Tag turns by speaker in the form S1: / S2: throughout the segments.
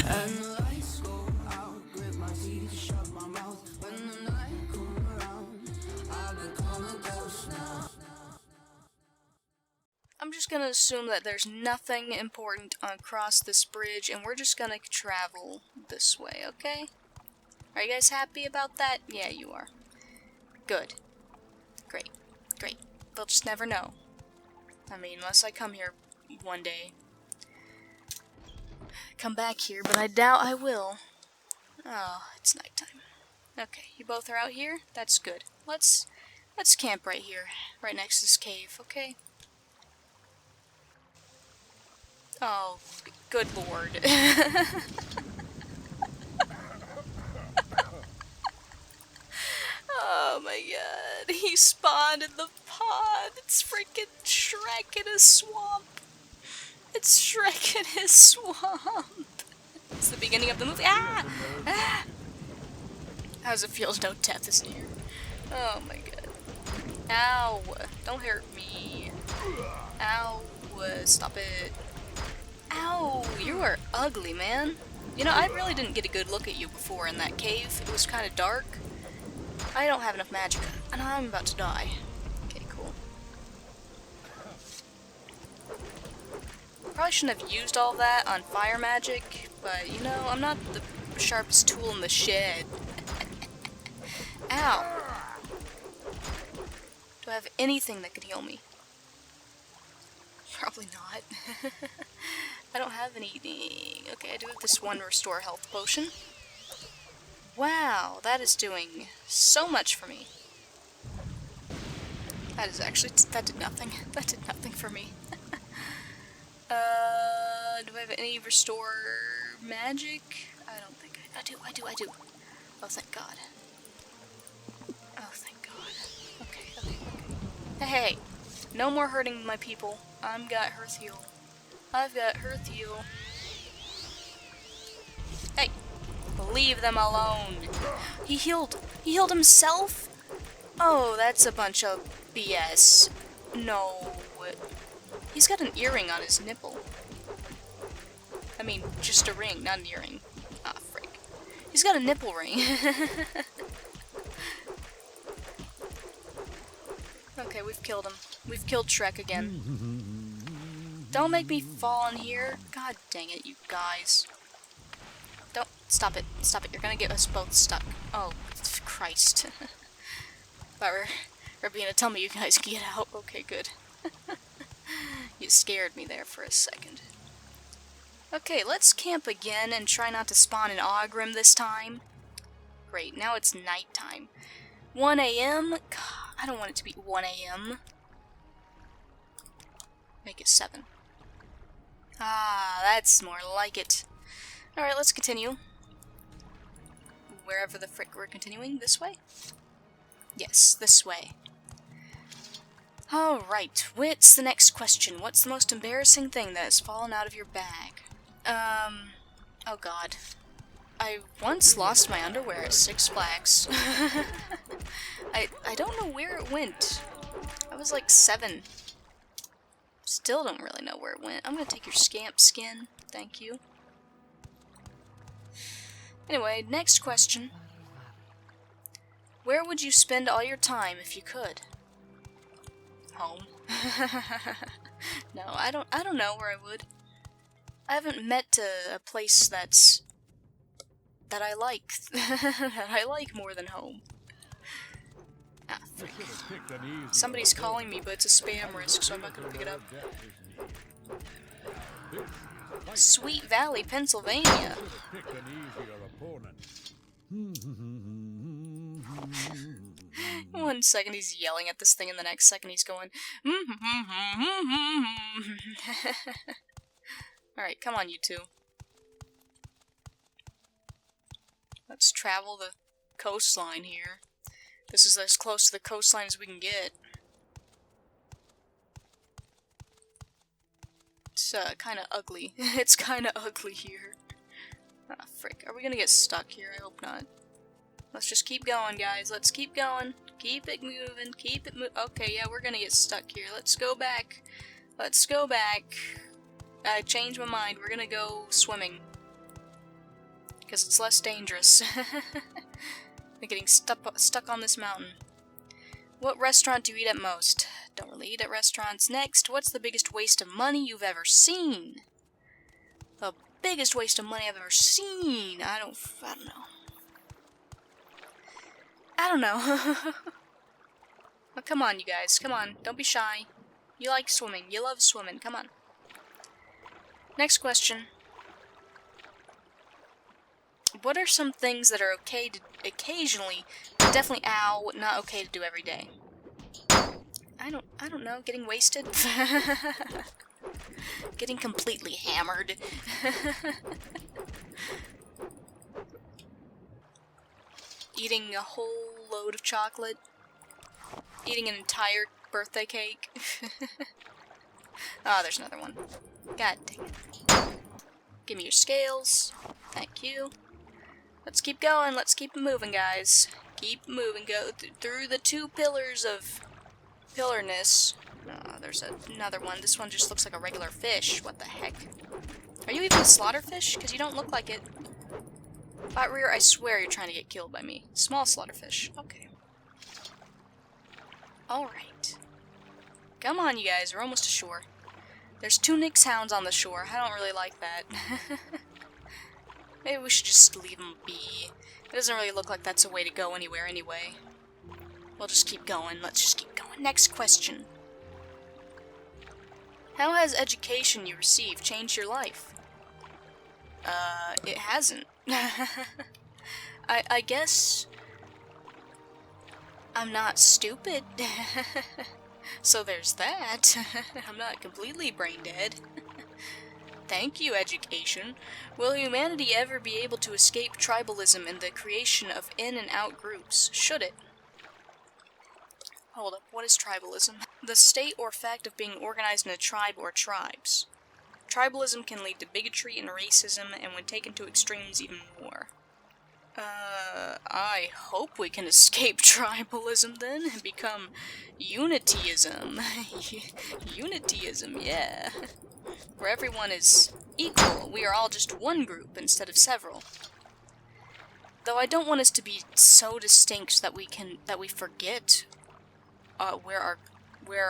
S1: And the lights go out, grit my teeth, shut my mouth. When the night come around, I become a ghost now.
S2: I'm just gonna assume that there's nothing important across this bridge, and we're just gonna travel this way, okay? Are you guys happy about that? Yeah, you are. Good. Great. Great. They'll just never know. I mean, unless I come here one day. Come back here, but I doubt I will. Oh, it's nighttime. Okay, you both are out here? That's good. Let's camp right here, right next to this cave, okay? Oh, good lord. Oh my god, he spawned in the pond. It's freaking Shrek in a swamp. It's Shrek in his swamp. It's the beginning of the movie. Ah! Ah! How does it feel to know death is near? Oh my god. Ow! Don't hurt me. Ow! Stop it. Ow! You are ugly, man. You know, I really didn't get a good look at you before in that cave. It was kind of dark. I don't have enough magic, and I'm about to die. Okay, cool. Probably shouldn't have used all that on fire magic, but you know, I'm not the sharpest tool in the shed. Ow! Do I have anything that could heal me? Probably not. I don't have anything. Okay, I do have this one restore health potion. Wow, that is doing so much for me. That is actually, that did nothing. That did nothing for me. Do I have any restore magic? I don't think I do. I do. Oh, thank God. Oh, thank God. Okay. Hey, no more hurting my people. I've got Hearth Heal. I've got Hearth Heal. Hey, leave them alone. He healed himself? Oh, that's a bunch of BS. No. He's got an earring on his nipple. I mean, just a ring, not an earring. Ah, frick. He's got a nipple ring. Okay, we've killed him. We've killed Shrek again. Don't make me fall in here. God dang it, you guys. Don't. Stop it. Stop it. You're gonna get us both stuck. Oh, Christ. But we're being to tell me you guys get out. Okay, good. You scared me there for a second. Okay, let's camp again and try not to spawn an Ogrim this time. Great, now it's nighttime. 1 a.m.? God, I don't want it to be 1 a.m. Make it 7. Ah, that's more like it. Alright, let's continue. Wherever the frick we're continuing. This way? Yes, this way. Alright, what's the next question? What's the most embarrassing thing that has fallen out of your bag? Oh god. I once lost my underwear at Six Flags. I don't know where it went. I was like 7. Still don't really know where it went. I'm gonna take your scamp skin. Thank you. Anyway, next question. Where would you spend all your time if you could? Home. No, I don't know where I would. I haven't met a place that I like that I like more than home. Ah, frick. Somebody's calling me, but it's a spam risk, so I'm not gonna pick it up. Sweet Valley, Pennsylvania. One second he's yelling at this thing, and the next second he's going. Alright, come on, you two. Let's travel the coastline here. This is as close to the coastline as we can get. It's kinda ugly. It's kinda ugly here. Ah, frick. Are we gonna get stuck here? I hope not. Let's just keep going, guys. Let's keep going. Keep it moving. Keep it okay, yeah, we're gonna get stuck here. Let's go back. Let's go back. I changed my mind. We're gonna go swimming. Because it's less dangerous than getting stuck on this mountain. What restaurant do you eat at most? Don't really eat at restaurants. Next, what's the biggest waste of money you've ever seen? The biggest waste of money I've ever seen. I don't know. Well, come on, you guys. Come on. Don't be shy. You like swimming. You love swimming. Come on. Next question. What are some things that are okay to occasionally, but definitely, not okay to do every day? I don't know. Getting wasted? Getting completely hammered. Eating a whole load of chocolate. Eating an entire birthday cake. Oh, there's another one. God dang it. Give me your scales. Thank you. Let's keep going. Let's keep moving, guys. Keep moving. Go through the 2 pillars of pillarness. Oh, there's another one. This one just looks like a regular fish. What the heck? Are you even a slaughterfish? Because you don't look like it. Flat rear, I swear you're trying to get killed by me. Small slaughterfish. Okay. Alright. Come on, you guys. We're almost ashore. There's 2 Nyx hounds on the shore. I don't really like that. Maybe we should just leave them be. It doesn't really look like that's a way to go anywhere anyway. We'll just keep going. Let's just keep going. Next question. How has education you received changed your life? It hasn't. I guess I'm not stupid. So there's that. I'm not completely brain dead. Thank you, education. Will humanity ever be able to escape tribalism and the creation of in and out groups? Should it? Hold up, what is tribalism? The state or fact of being organized in a tribe or tribes. Tribalism can lead to bigotry and racism, and when taken to extremes, even more. I hope we can escape tribalism then, and become unityism. Unityism, yeah. Where everyone is equal, we are all just one group instead of several. Though I don't want us to be so distinct that we forget where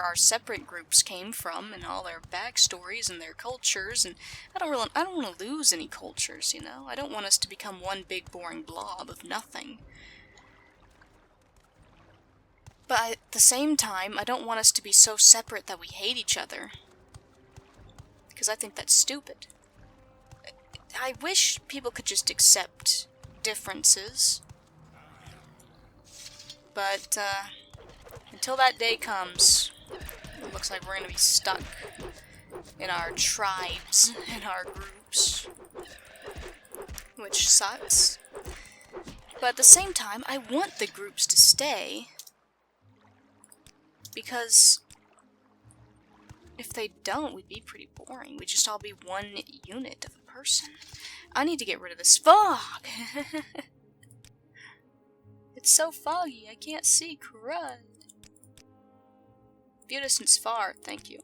S2: our separate groups came from and all their backstories and their cultures, and I don't want to lose any cultures, you know? I don't want us to become one big boring blob of nothing. But at the same time, I don't want us to be so separate that we hate each other. Because I think that's stupid. I wish people could just accept differences. But, until that day comes, it looks like we're gonna be stuck in our tribes, in our groups. Which sucks. But at the same time, I want the groups to stay. Because if they don't, we'd be pretty boring. We'd just all be one unit of a person. I need to get rid of this fog! It's so foggy, I can't see crud. View distance far, thank you.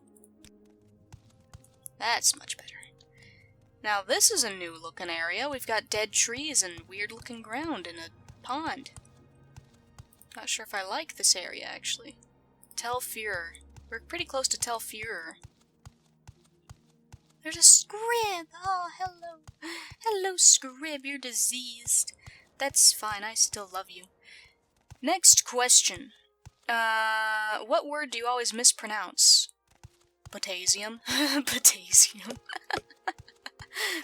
S2: That's much better. Now this is a new looking area. We've got dead trees and weird looking ground and a pond. Not sure if I like this area, actually. Tel Fuhrer. We're pretty close to Tel Fuhrer. There's a scrib! Oh, hello. Hello, scrib, you're diseased. That's fine, I still love you. Next question. What word do you always mispronounce? Potassium. Potassium.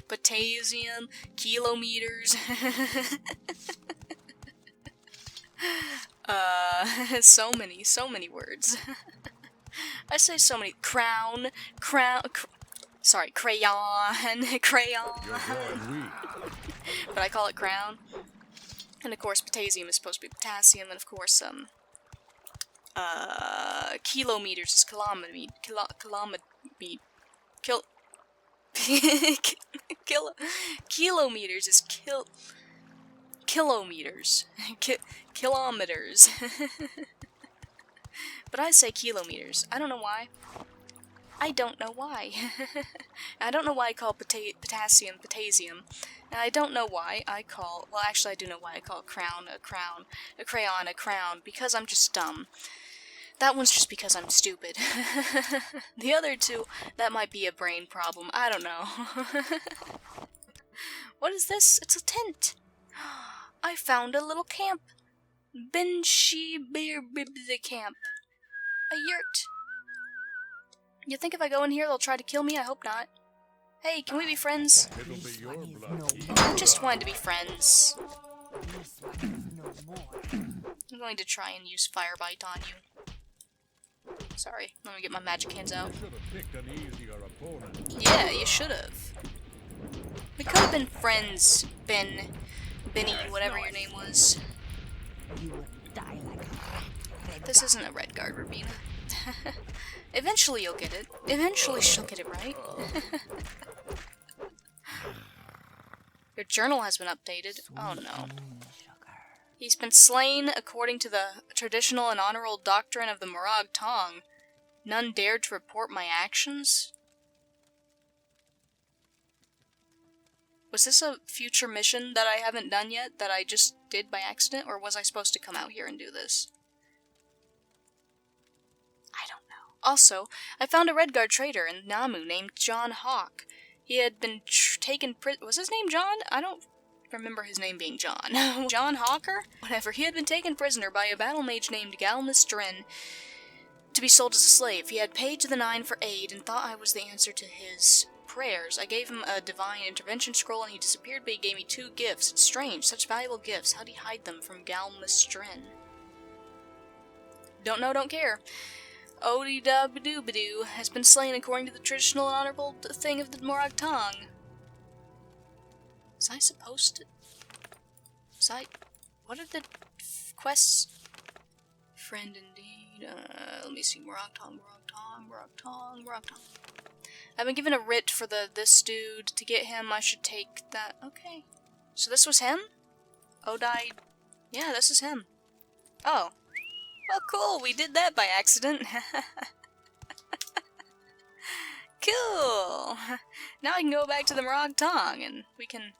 S2: Potassium. Kilometers. So many words. I say so many. Crown. Sorry, crayon. Crayon. But I call it crown. And of course, potassium is supposed to be potassium, and of course, kilometers is kilometers is kilometers. Kilometers. But I say kilometers. I don't know why. I don't know why. I don't know why I call potassium potassium. And I don't know why I call... Well, actually, I do know why I call crown a crown. A crayon a crown. Because I'm just dumb. That one's just because I'm stupid. The other two, that might be a brain problem. I don't know. What is this? It's a tent. I found a little camp. Benshi beer the camp. A yurt. You think if I go in here they'll try to kill me? I hope not. Hey, can we be friends? I just wanted to be friends. I'm going to try and use Fire Bite on you. Sorry, let me get my magic hands out. Yeah, you should have. We could have been friends, Benny, whatever your name was. This isn't a red guard, Rabina. Eventually you'll get it. Eventually she'll get it right. Your journal has been updated. Oh no. He's been slain according to the traditional and honorable doctrine of the Morag Tong. None dared to report my actions? Was this a future mission that I haven't done yet, that I just did by accident, or was I supposed to come out here and do this? I don't know. Also, I found a Redguard traitor in Namu named John Hawk. He had been taken was his name John? I don't remember his name being John. John Hawker? Whatever. He had been taken prisoner by a battle mage named Galmus Dren to be sold as a slave. He had paid to the Nine for aid and thought I was the answer to his prayers. I gave him a divine intervention scroll and he disappeared, but he gave me 2 gifts. It's strange. Such valuable gifts. How'd he hide them from Galmus Dren? Don't know, don't care. Odie-da-ba-doo-ba-doo has been slain according to the traditional and honorable thing of the Morag Tong. Was I supposed to... What are the quests? Friend indeed. Let me see. Morag Tong. I've been given a writ for this dude. To get him, I should take that. Okay. So this was him? Odai... Yeah, this is him. Oh. Well, cool. We did that by accident. Cool. Now I can go back to the Morag Tong and we can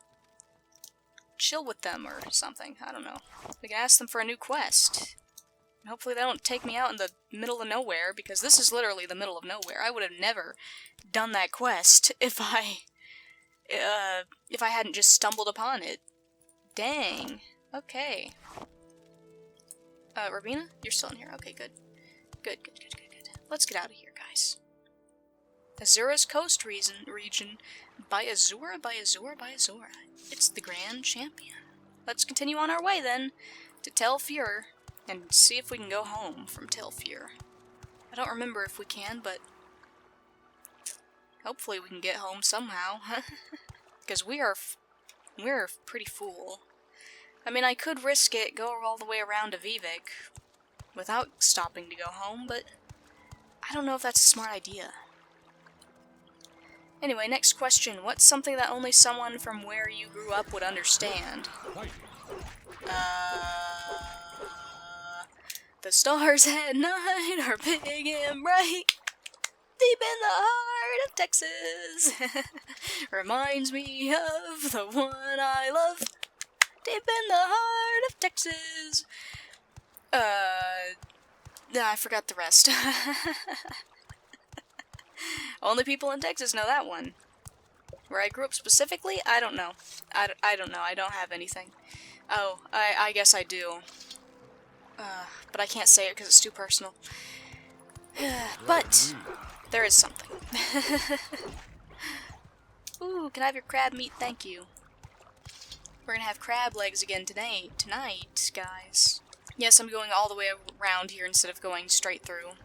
S2: chill with them or something. I don't know. We can ask them for a new quest. Hopefully they don't take me out in the middle of nowhere, because this is literally the middle of nowhere. I would have never done that quest if I hadn't just stumbled upon it. Dang. Okay. Rabina? You're still in here. Okay, good. Good. Let's get out of here, guys. Azura's Coast region. By Azura. It's the Grand Champion. Let's continue on our way, then, to Tel Fur, and see if we can go home from Tel Fur. I don't remember if we can, but hopefully we can get home somehow. Because we're pretty full. I mean, I could risk it, go all the way around to Vivek without stopping to go home, but I don't know if that's a smart idea. Anyway, next question. What's something that only someone from where you grew up would understand? The stars at night are big and bright, deep in the heart of Texas. Reminds me of the one I love, deep in the heart of Texas. I forgot the rest. Only people in Texas know that one. Where I grew up specifically, I don't know. I don't know. I don't have anything. Oh, I guess I do. But I can't say it because it's too personal. But there is something. Ooh, can I have your crab meat? Thank you. We're gonna have crab legs again tonight, guys. Yes, I'm going all the way around here instead of going straight through.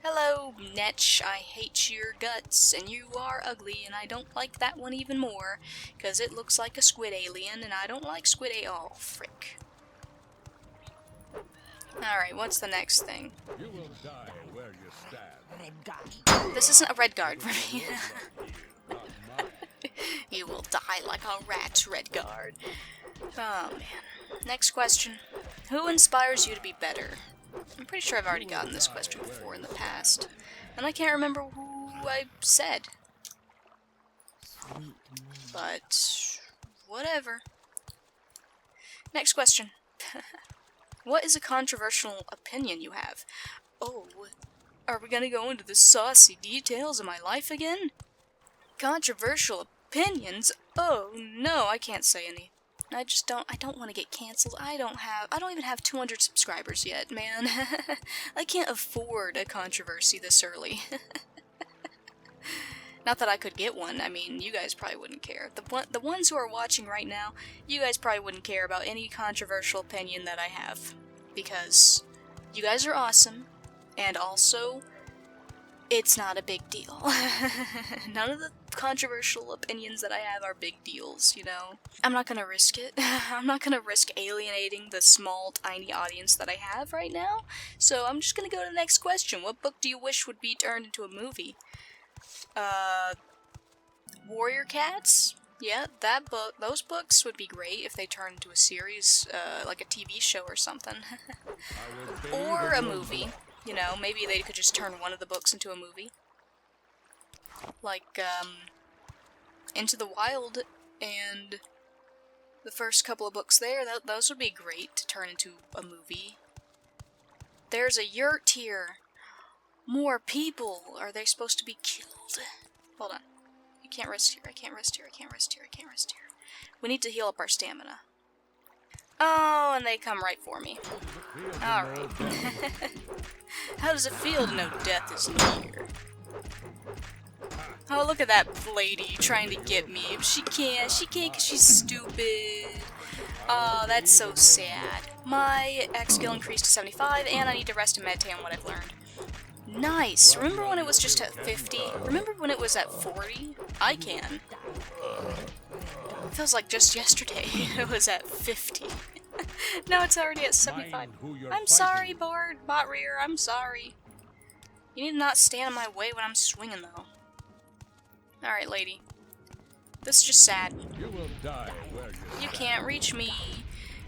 S2: Hello, Netch. I hate your guts, and you are ugly, and I don't like that one even more, because it looks like a squid alien, and I don't like squid Oh, frick. Alright, what's the next thing?
S3: You will die where you stand.
S2: This isn't a red guard for me. You will die like a rat, red guard. Oh, man. Next question. Who inspires you to be better? I'm pretty sure I've already gotten this question before in the past. And I can't remember who I said. But whatever. Next question. What is a controversial opinion you have? Oh, are we gonna go into the saucy details of my life again? Controversial opinions? Oh no, I can't say any. I don't want to get cancelled. I don't even have 200 subscribers yet, man. I can't afford a controversy this early. Not that I could get one. I mean, you guys probably wouldn't care. The ones who are watching right now, you guys probably wouldn't care about any controversial opinion that I have. Because you guys are awesome, and also, it's not a big deal. None of the controversial opinions that I have are big deals, you know? I'm not gonna risk it. I'm not gonna risk alienating the small, tiny audience that I have right now. So I'm just gonna go to the next question. What book do you wish would be turned into a movie? Warrior Cats? Yeah, that book. Those books would be great if they turned into a series, like a TV show or something. Or a movie. You know, maybe they could just turn one of the books into a movie. Like, Into the Wild and the first couple of books there, those would be great to turn into a movie. There's a yurt here. More people. Are they supposed to be killed? Hold on. I can't rest here. I can't rest here. I can't rest here. I can't rest here. We need to heal up our stamina. Oh, and they come right for me. Alright. How does it feel to know death is near? Oh, look at that lady trying to get me. She can't because she's stupid. Oh, that's so sad. My X skill increased to 75, and I need to rest and meditate on what I've learned. Nice! Remember when it was just at 50? Remember when it was at 40? I can. Feels like just yesterday it was at 50. Now it's already at 75. I'm sorry, Bot Rear, I'm sorry. You need to not stand in my way when I'm swinging, though. Alright, lady. This is just sad.
S3: You will die where
S2: You can't reach me.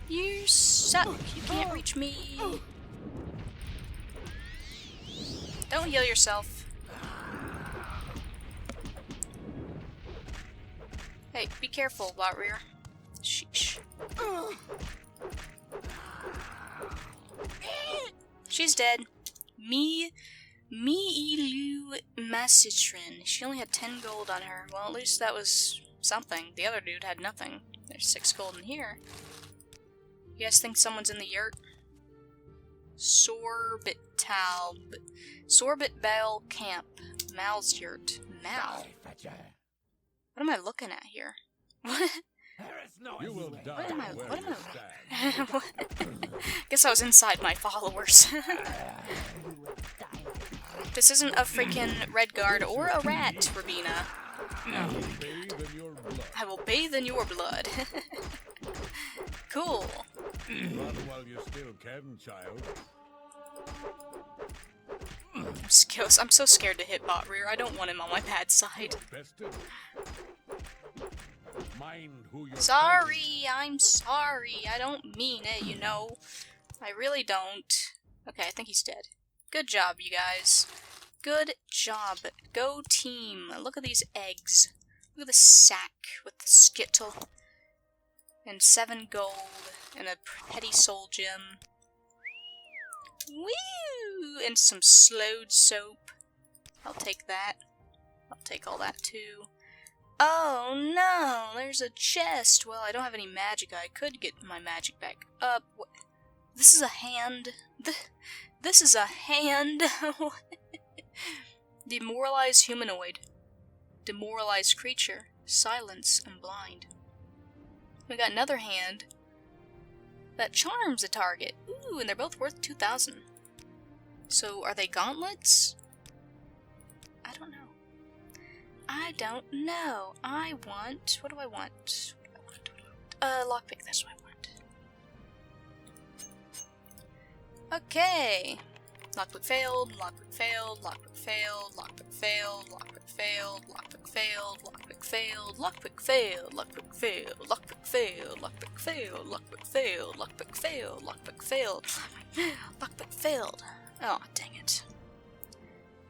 S2: You suck. You can't reach me. Don't heal yourself. Hey, be careful, Bot Rear. Sheesh. She's dead. Me Ilu Masitrin. She only had 10 gold on her. Well, at least that was something. The other dude had nothing. There's 6 gold in here. You guys think someone's in the yurt? Sorbit Bell Camp. Mal's yurt. Mal. What am I looking at here? What?
S3: You will die
S2: What am I?
S3: where
S2: What am
S3: you
S2: I?
S3: stand.
S2: What? Guess I was inside my followers. This isn't a freaking red guard or a rat, Rabina. No.
S3: Bathe in your blood.
S2: I will bathe in your blood. Cool.
S3: Run while you still can, child.
S2: I'm so scared to hit Bot Rear. I don't want him on my bad side.
S3: Bested. Mind who you're
S2: Sorry, I'm sorry. I don't mean it, you know. I really don't. Okay, I think he's dead. Good job, you guys. Good job. Go team. Look at these eggs. Look at the sack with the skittle. And 7 gold. And a petty soul gem. Woo! And some slowed soap. I'll take that. I'll take all that too. Oh no! There's a chest! Well, I don't have any magic. I could get my magic back up. This is a hand. This is a hand! Demoralized humanoid. Demoralized creature. Silence and blind. We got another hand that charms a target. Ooh, and they're both worth 2,000. So, are they gauntlets? I don't know. I don't know. I want... What do I want? Lockpick, that's what I want. Okay. Lockpick failed, lockpick failed, lockpick failed, lockpick failed, lockpick failed, lockpick failed, lockpick failed, lockpick failed, lockpick failed, lockpick failed, lockpick failed, lockpick failed, lockpick failed, lockpick failed, lockpick failed. Oh, dang it.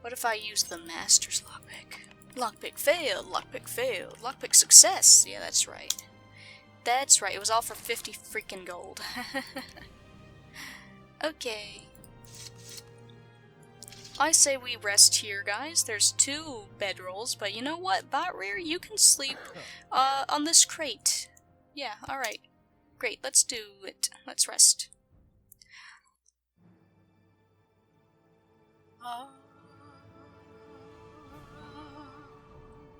S2: What if I use the master's lockpick? Lockpick failed, lockpick success. Yeah, that's right. That's right, it was all for 50 freaking gold. Okay. I say we rest here, guys. There's 2 bedrolls, but you know what? Bot Rear, you can sleep on this crate. Yeah, alright. Great, let's do it. Let's rest.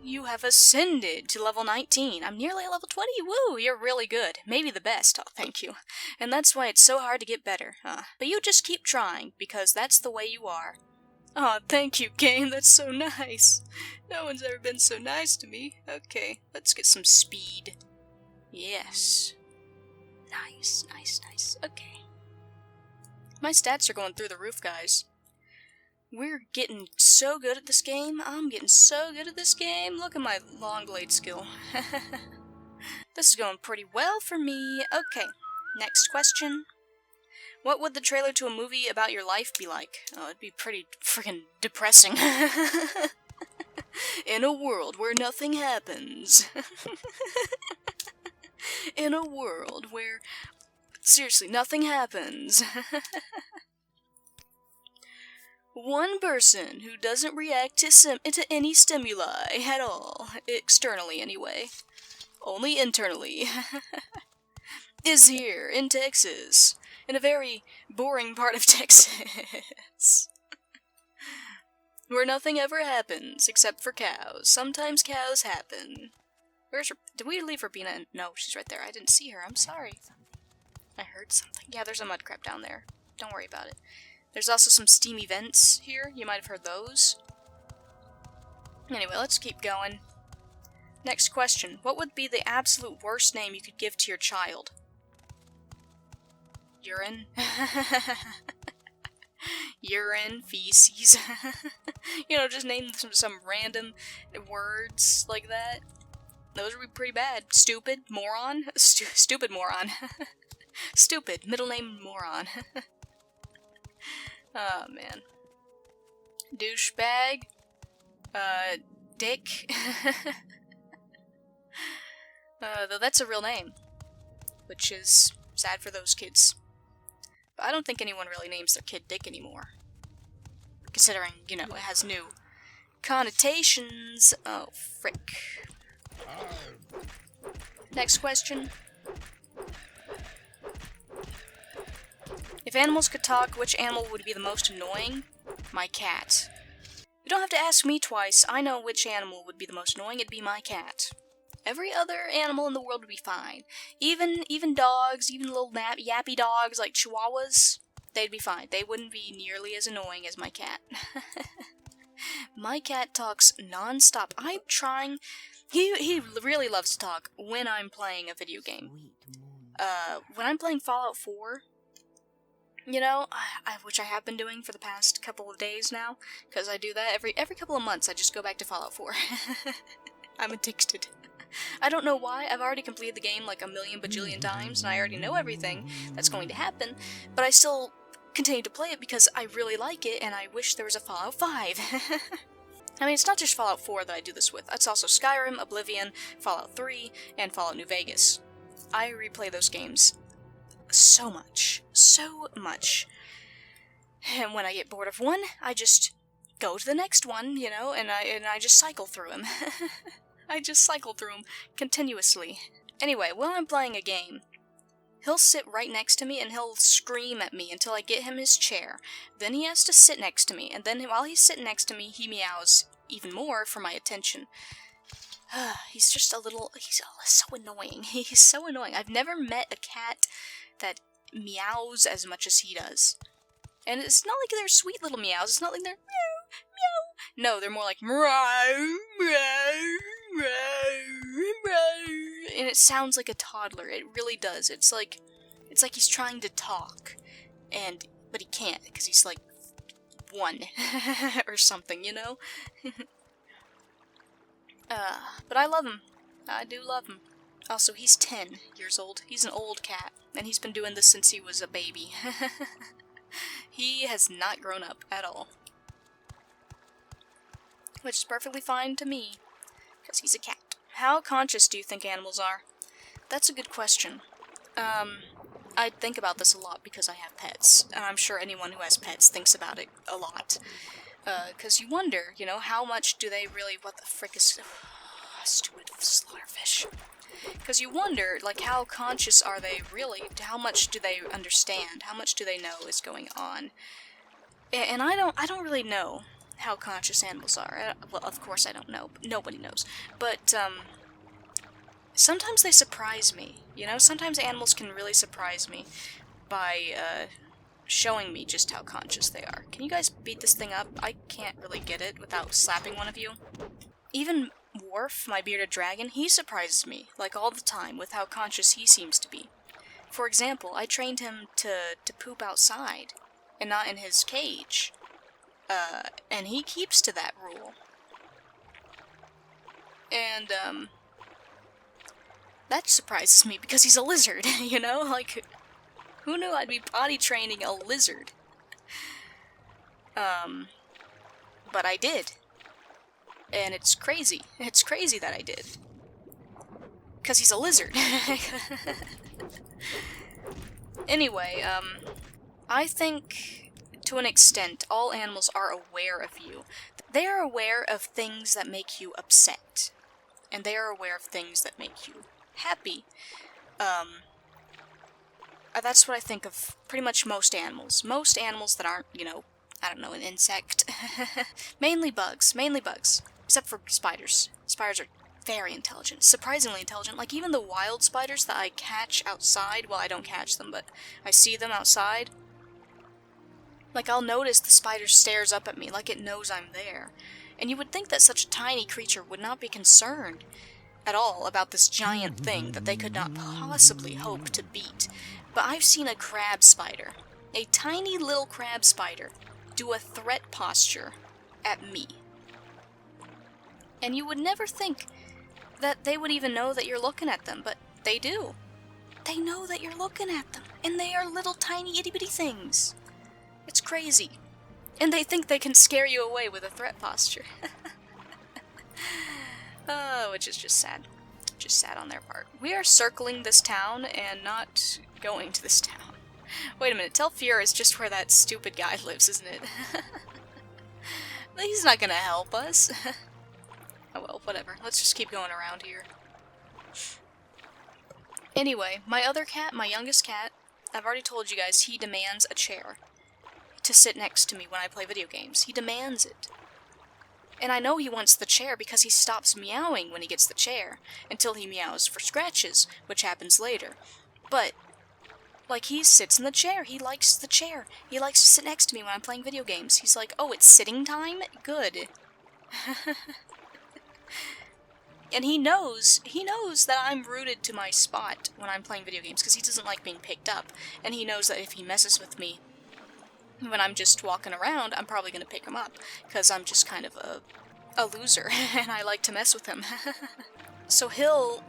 S2: You have ascended to level 19. I'm nearly at level 20. Woo, you're really good. Maybe the best. Oh, thank you. And that's why it's so hard to get better. But you just keep trying, because that's the way you are. Oh, thank you, game. That's so nice. No one's ever been so nice to me. Okay, let's get some speed. Yes. Nice, nice, nice. Okay. My stats are going through the roof, guys. We're getting so good at this game. I'm getting so good at this game. Look at my long blade skill. This is going pretty well for me. Okay, next question. What would the trailer to a movie about your life be like? Oh, it'd be pretty freaking depressing. In a world where nothing happens. In a world where, seriously, nothing happens. One person who doesn't react to any stimuli at all, externally anyway, only internally, is here in Texas, in a very boring part of Texas, where nothing ever happens except for cows. Sometimes cows happen. Where's her? Did we leave Rabina? No, she's right there. I didn't see her. I'm sorry. I heard something. Yeah, there's a mud crab down there. Don't worry about it. There's also some steamy vents here. You might have heard those. Anyway, let's keep going. Next question. What would be the absolute worst name you could give to your child? Urine? Urine, feces. You know, just name some random words like that. Those would be pretty bad. Stupid, moron. Stupid moron. Stupid, middle name moron. Oh, man. Douchebag. Dick. Though that's a real name. Which is sad for those kids. But I don't think anyone really names their kid Dick anymore. Considering, you know, it has new connotations. Oh, frick. Next question. If animals could talk, which animal would be the most annoying? My cat. You don't have to ask me twice. I know which animal would be the most annoying. It'd be my cat. Every other animal in the world would be fine. Even dogs, even little yappy dogs like chihuahuas, they'd be fine. They wouldn't be nearly as annoying as my cat. My cat talks non-stop. I'm trying... He really loves to talk when I'm playing a video game. When I'm playing Fallout 4... You know, which I have been doing for the past couple of days now, because I do that every couple of months. I just go back to Fallout 4. I'm addicted. I don't know why. I've already completed the game like a million bajillion times, and I already know everything that's going to happen, but I still continue to play it because I really like it, and I wish there was a Fallout 5. I mean, it's not just Fallout 4 that I do this with. It's also Skyrim, Oblivion, Fallout 3, and Fallout New Vegas. I replay those games so much. And when I get bored of one, I just go to the next one, you know, and I just cycle through them. I just cycle through them continuously. Anyway, while I'm playing a game, he'll sit right next to me and he'll scream at me until I get him his chair. Then he has to sit next to me, and then while he's sitting next to me, he meows even more for my attention. He's just he's so annoying. He's so annoying. I've never met a cat that meows as much as he does. And it's not like they're sweet little meows. It's not like they're meow, meow. No, they're more like meow, meow, meow, meow. And it sounds like a toddler. It really does. It's like he's trying to talk, but he can't because he's like 1 or something, you know. But I love him. I do love him. Also, he's 10 years old. He's an old cat, and he's been doing this since he was a baby. He has not grown up at all. Which is perfectly fine to me, because he's a cat. How conscious do you think animals are? That's a good question. I think about this a lot because I have pets, and I'm sure anyone who has pets thinks about it a lot. Because you wonder, you know, how much do they really... What the frick is... stupid slaughterfish. Because you wonder, like, how conscious are they really? How much do they understand? How much do they know is going on? And I don't really know how conscious animals are. Well, of course I don't know. Nobody knows. But, sometimes they surprise me. You know, sometimes animals can really surprise me by, showing me just how conscious they are. Can you guys beat this thing up? I can't really get it without slapping one of you. Even Worf, my bearded dragon, he surprises me, like all the time, with how conscious he seems to be. For example, I trained him to poop outside, and not in his cage. And he keeps to that rule. And, that surprises me because he's a lizard, you know? Like, who knew I'd be potty training a lizard? But I did. And it's crazy. It's crazy that I did. Because he's a lizard. Anyway, I think, to an extent, all animals are aware of you. They are aware of things that make you upset. And they are aware of things that make you happy. That's what I think of pretty much most animals. Most animals that aren't, you know, I don't know, an insect. Mainly bugs. Mainly bugs. Except for spiders. Spiders are very intelligent. Surprisingly intelligent. Like, even the wild spiders that I catch outside, well, I don't catch them, but I see them outside. Like, I'll notice the spider stares up at me like it knows I'm there. And you would think that such a tiny creature would not be concerned at all about this giant thing that they could not possibly hope to beat. But I've seen a crab spider, a tiny little crab spider, do a threat posture at me. And you would never think that they would even know that you're looking at them, but they do. They know that you're looking at them, and they are little tiny itty-bitty things. It's crazy. And they think they can scare you away with a threat posture. Which is just sad. Just sad on their part. We are circling this town and not going to this town. Wait a minute, Telfier is just where that stupid guy lives, isn't it? He's not gonna help us. Oh well, whatever. Let's just keep going around here. Anyway, my other cat, my youngest cat, I've already told you guys, he demands a chair to sit next to me when I play video games. He demands it. And I know he wants the chair because he stops meowing when he gets the chair, until he meows for scratches, which happens later. But, like, he sits in the chair. He likes the chair. He likes to sit next to me when I'm playing video games. He's like, oh, it's sitting time? Good. And he knows that I'm rooted to my spot when I'm playing video games, because he doesn't like being picked up. And he knows that if he messes with me when I'm just walking around, I'm probably going to pick him up, because I'm just kind of a loser, and I like to mess with him. So he'll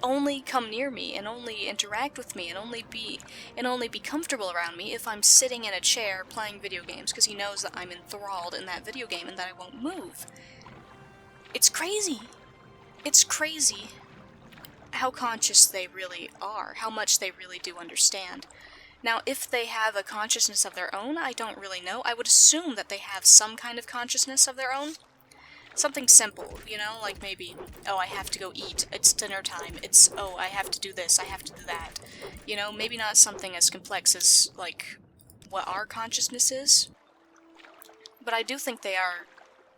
S2: only come near me, and only interact with me, and only be comfortable around me if I'm sitting in a chair playing video games, because he knows that I'm enthralled in that video game and that I won't move. It's crazy. It's crazy how conscious they really are, how much they really do understand. Now, if they have a consciousness of their own, I don't really know. I would assume that they have some kind of consciousness of their own. Something simple, you know, like maybe, oh, I have to go eat, it's dinner time, it's, oh, I have to do this, I have to do that. You know, maybe not something as complex as, like, what our consciousness is. But I do think they are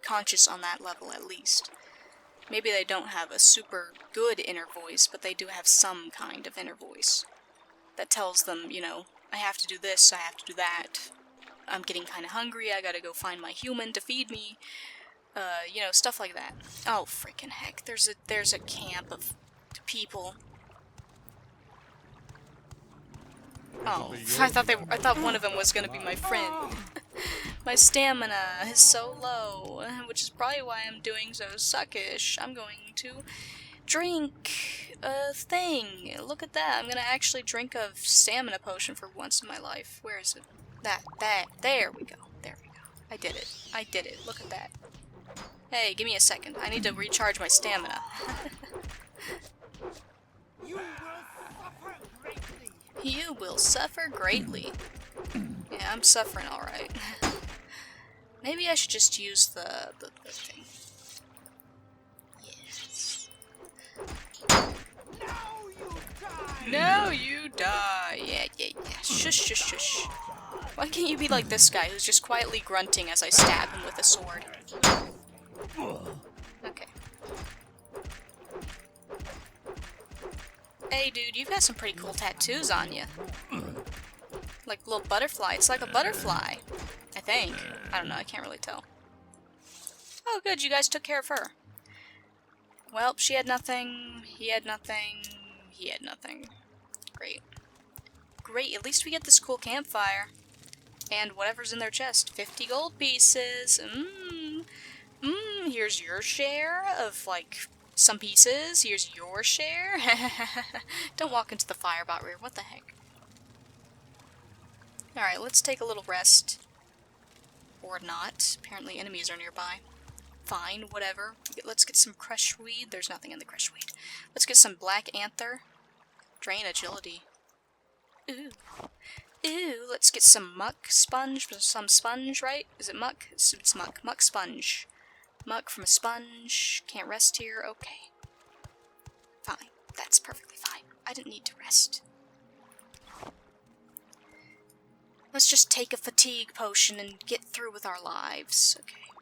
S2: conscious on that level, at least. Maybe they don't have a super good inner voice, but they do have some kind of inner voice that tells them, you know, I have to do this, I have to do that. I'm getting kind of hungry, I gotta go find my human to feed me. You know, stuff like that. Oh, freaking heck, there's a camp of people. Oh, I thought one of them was gonna be my friend. My stamina is so low, which is probably why I'm doing so suckish. I'm going to drink a thing. Look at that. I'm gonna actually drink a stamina potion for once in my life. Where is it? There we go. There we go. I did it. I did it. Look at that. Hey, give me a second. I need to recharge my stamina. You will suffer greatly. Yeah, I'm suffering alright. Maybe I should just use the thing. Yes. Now you die! Yeah. Shush, shush, shush. Why can't you be like this guy who's just quietly grunting as I stab him with a sword? Okay. Hey dude, you've got some pretty cool tattoos on you. Like a little butterfly. It's like a butterfly. I think. I don't know, I can't really tell. Oh good, you guys took care of her. Well, she had nothing, he had nothing, he had nothing. Great. Great, at least we get this cool campfire. And whatever's in their chest. 50 gold pieces. Here's your share of, like, some pieces. Here's your share. Don't walk into the firebot rear. What the heck? Alright, let's take a little rest. Or not. Apparently enemies are nearby. Fine, whatever. Let's get some crush weed. There's nothing in the crush weed. Let's get some black anther. Drain agility. Ooh. Ooh, let's get some muck sponge. Some sponge, right? Is it muck? It's muck. Muck sponge. Muck from a sponge. Can't rest here. Okay. Fine. That's perfectly fine. I didn't need to rest. Let's just take a fatigue potion and get through with our lives. Okay.